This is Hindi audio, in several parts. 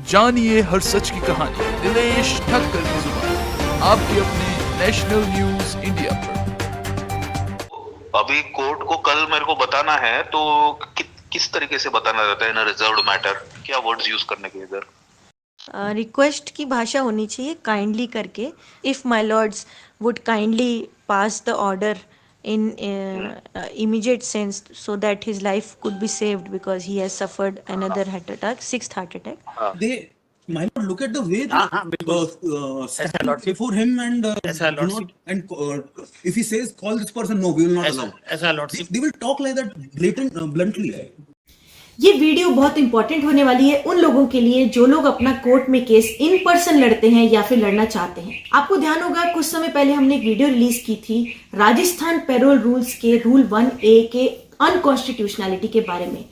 जानिए हर सच की कहानी दिनेश ठक्कर की जुबान आपके अपने नेशनल न्यूज इंडिया पर। अभी कोर्ट को कल मेरे को बताना है तो किस तरीके से बताना रहता है इन रिजर्व्ड मैटर, क्या वर्ड्स यूज करने के इधर? रिक्वेस्ट की भाषा होनी चाहिए काइंडली करके, if my Lord's would kindly pass the order in immediate sense so that his life could be saved because he has suffered another heart attack, sixth heart attack. They might not look at the way stand before him and do not, and if he says call this person, no, we will not allow. They will talk like that bluntly. ये वीडियो बहुत इंपॉर्टेंट होने वाली है उन लोगों के लिए जो लोग अपना कोर्ट में केस इन पर्सन लड़ते हैं या फिर लड़ना चाहते हैं। आपको ध्यान होगा कुछ समय पहले हमने एक वीडियो रिलीज की थी राजस्थान पेरोल रूल्स के रूल 1A के अनकॉन्स्टिट्यूशनैलिटी के बारे में,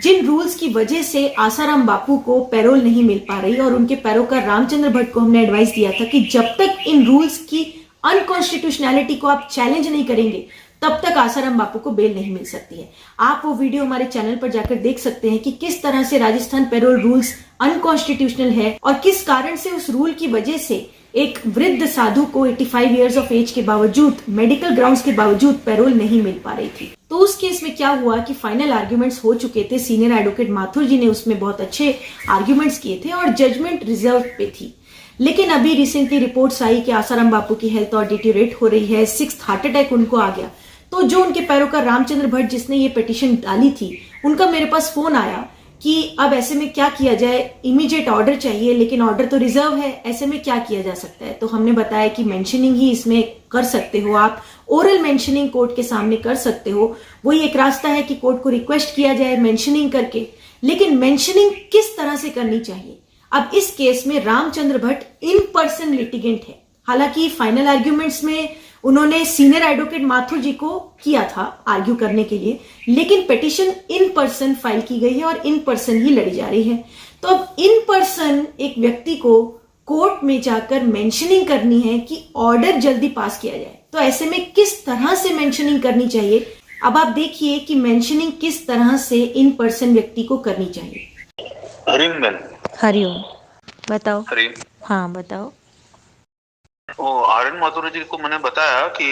जिन रूल्स की वजह से आसाराम बापू को पैरोल नहीं मिल पा रही और उनके पैरोकार रामचंद्र भट्ट को हमने एडवाइस दिया था कि जब तक इन रूल्स की अनकॉन्स्टिट्यूशनैलिटी को आप चैलेंज नहीं करेंगे तब तक आसाराम बापू को बेल नहीं मिल सकती है। आप वो वीडियो हमारे चैनल पर जाकर देख सकते हैं कि किस तरह से राजस्थान पेरोल रूल्स अनकॉन्स्टिट्यूशनल है और किस कारण से उस रूल की वजह से एक वृद्ध साधु को 85 इयर्स ऑफ एज के बावजूद, मेडिकल ग्राउंड्स के बावजूद पैरोल नहीं मिल पा रही थी। तो उस केस में क्या हुआ कि फाइनल आर्ग्यूमेंट्स हो चुके थे, सीनियर एडवोकेट माथुर जी ने उसमें बहुत अच्छे आर्ग्यूमेंट्स किए थे और जजमेंट रिजर्व पे थी। लेकिन अभी रिसेंटली रिपोर्ट्स आई कि आसाराम बापू की हेल्थ और डिटीरिएट हो रही है, सिक्स्थ हार्ट अटैक उनको आ गया। तो जो उनके पैरोकार रामचंद्र भट्ट जिसने ये पिटीशन डाली थी, उनका मेरे पास फोन आया कि अब ऐसे में क्या किया जाए, इमीडिएट ऑर्डर चाहिए लेकिन ऑर्डर तो रिजर्व है, ऐसे में क्या किया जा सकता है। तो हमने बताया कि मेंशनिंग ही इसमें कर सकते हो आप, ओरल मेंशनिंग कोर्ट के सामने कर सकते हो। वही एक रास्ता है कि कोर्ट को रिक्वेस्ट किया जाए मेंशनिंग करके, लेकिन मेंशनिंग किस तरह से करनी चाहिए। अब इस केस में Ramchandra Bhatt in person litigant है। हालांकि फाइनल आर्ग्यूमेंट्स में उन्होंने सीनियर एडवोकेट माथुर जी को किया था आर्ग्यू करने के लिए, लेकिन पिटीशन इन पर्सन फाइल की गई है और इन पर्सन ही लड़ी जा रही है। तो अब इन पर्सन एक व्यक्ति को कोर्ट में जाकर मेंशनिंग करनी है कि ऑर्डर जल्दी पास किया जाए। तो ऐसे में किस तरह से मेंशनिंग करनी चाहिए, अब आप देखिए कि मेंशनिंग किस तरह से इन पर्सन व्यक्ति को करनी चाहिए। हरिओम, हरिओम, बताओ। हरिओम, हाँ बताओ। आर्यन माथुर जी को मैंने बताया कि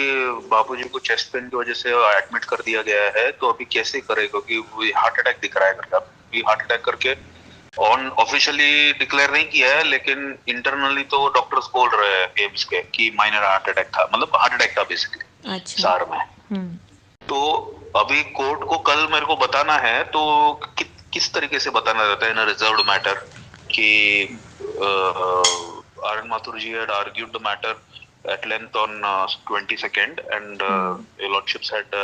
बापूजी को चेस्ट पेन की वजह से एडमिट कर दिया गया है, तो अभी कैसे करे, क्योंकि हार्ट अटैक दिख रहा है करके। अभी हार्ट अटैक करके ऑन ऑफिशियली डिक्लेयर नहीं किया है, लेकिन इंटरनली तो डॉक्टर्स बोल रहे हैं एम्स के कि माइनर हार्ट अटैक था, मतलब हार्ट अटैक था बेसिकली। अच्छा। सार में तो अभी कोर्ट को कल मेरे को बताना है तो किस तरीके से बताना रहता है इन रिजर्व्ड मैटर कि Arun Mathurji had argued the matter at length on 22nd and your lordships had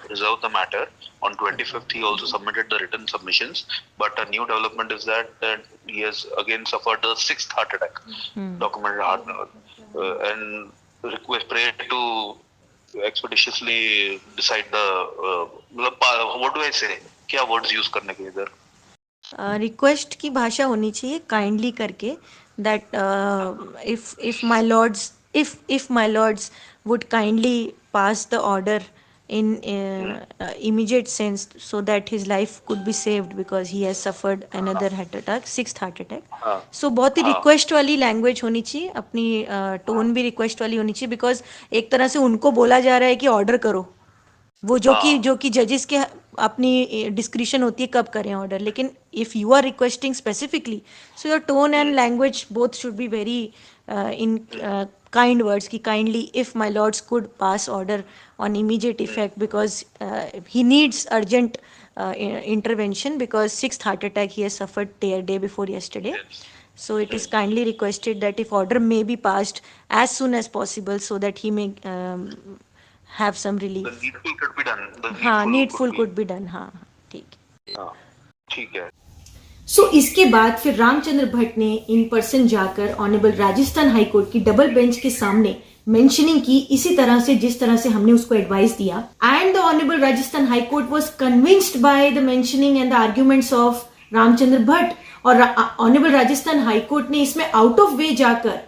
reserved the matter. On 25th he also submitted the written submissions, but a new development is that he has again suffered the sixth heart attack, documented heart and pray to expeditiously decide the what do I say, क्या words use करने के इधर? रिक्वेस्ट की भाषा होनी चाहिए काइंडली करके, that if my lords would kindly pass the order in immediate sense so that his life could be saved because he has suffered another heart attack, sixth heart attack. So बहुत ही रिक्वेस्ट वाली लैंग्वेज होनी चाहिए, अपनी टोन भी रिक्वेस्ट वाली होनी चाहिए, बिकॉज एक तरह से उनको बोला जा रहा है कि ऑर्डर करो, वो जो कि जजेस के अपनी डिस्क्रिशन होती है कब करें ऑर्डर। लेकिन if you are requesting specifically, so your tone and language both should be very in kind words की kindly if my lords could pass order on immediate effect because he needs urgent intervention because sixth heart attack he has suffered day before yesterday. So it is kindly requested that if order may be passed as soon as possible so that he may have some relief. The needful could be done. हाँ, needful could be done. हाँ, ठीक है। सो इसके बाद फिर रामचंद्र भट्ट ने इन पर्सन जाकर ऑनरेबल राजस्थान हाई कोर्ट की डबल बेंच के सामने मेंशनिंग की, इसी तरह से जिस तरह से हमने उसको एडवाइस दिया। And the honourable Rajasthan high court was convinced by the mentioning and the arguments of Ramchandra Bhatt, और ऑनरेबल राजस्थान हाई कोर्ट ने इसमें आउट ऑफ वे जाकर,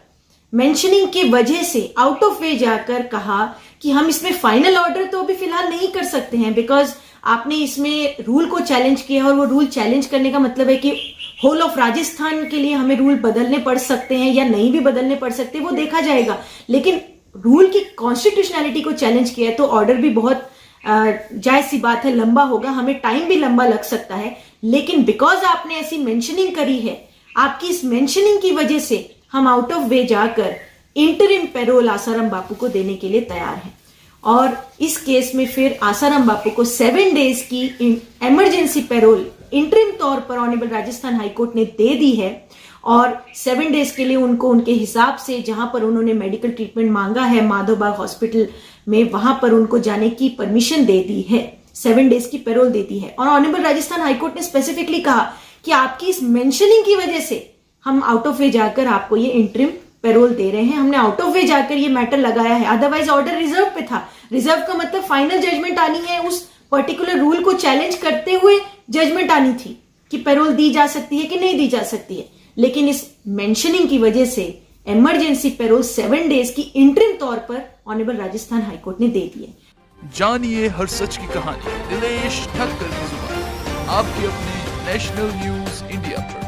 मेंशनिंग की वजह से आउट ऑफ वे जाकर कहा कि हम इसमें फाइनल ऑर्डर तो अभी फिलहाल नहीं कर सकते हैं बिकॉज आपने इसमें रूल को चैलेंज किया और वो रूल चैलेंज करने का मतलब है कि होल ऑफ राजस्थान के लिए हमें रूल बदलने पड़ सकते हैं या नहीं भी बदलने पड़ सकते, वो देखा जाएगा। लेकिन रूल की कॉन्स्टिट्यूशनैलिटी को चैलेंज किया है तो ऑर्डर भी बहुत जायज सी बात है, लंबा होगा, हमें टाइम भी लंबा लग सकता है। लेकिन बिकॉज आपने ऐसी मेंशनिंग करी है, आपकी इस मेंशनिंग की वजह से हम आउट ऑफ वे जाकर इंटरिम पैरोल आसाराम बापू को देने के लिए तैयार हैं। और इस केस में फिर आसाराम बापू को 7 डेज की इमरजेंसी पैरोल इंटरिम तौर पर ऑनरेबल राजस्थान हाईकोर्ट ने दे दी है और 7 डेज के लिए उनको उनके हिसाब से जहां पर उन्होंने मेडिकल ट्रीटमेंट मांगा है माधवबाग हॉस्पिटल में, वहां पर उनको जाने की परमिशन दे दी है, 7 डेज की पैरोल दे दी है। और ऑनरेबल राजस्थान हाईकोर्ट ने स्पेसिफिकली कहा कि आपकी इस मेंशनिंग की वजह से हम आउट ऑफ वे जाकर आपको ये इंटरिम पैरोल दे रहे हैं, हमने आउट ऑफ वे जाकर ये मैटर लगाया है। अदरवाइज ऑर्डर रिजर्व पे था। रिजर्व का मतलब फाइनल जजमेंट आनी है, उस पर्टिकुलर रूल को चैलेंज करते हुए जजमेंट आनी थी कि पैरोल दी जा सकती है कि नहीं दी जा सकती है। लेकिन इस मेंशनिंग की वजह से इमरजेंसी पैरोल 7 डेज की इंटरिम तौर पर ऑनरेबल राजस्थान हाईकोर्ट ने दे दी है। जानिए हर सच की कहानी दिनेश ठक्कर की जुबान, आपके अपने नेशनल न्यूज इंडिया पर।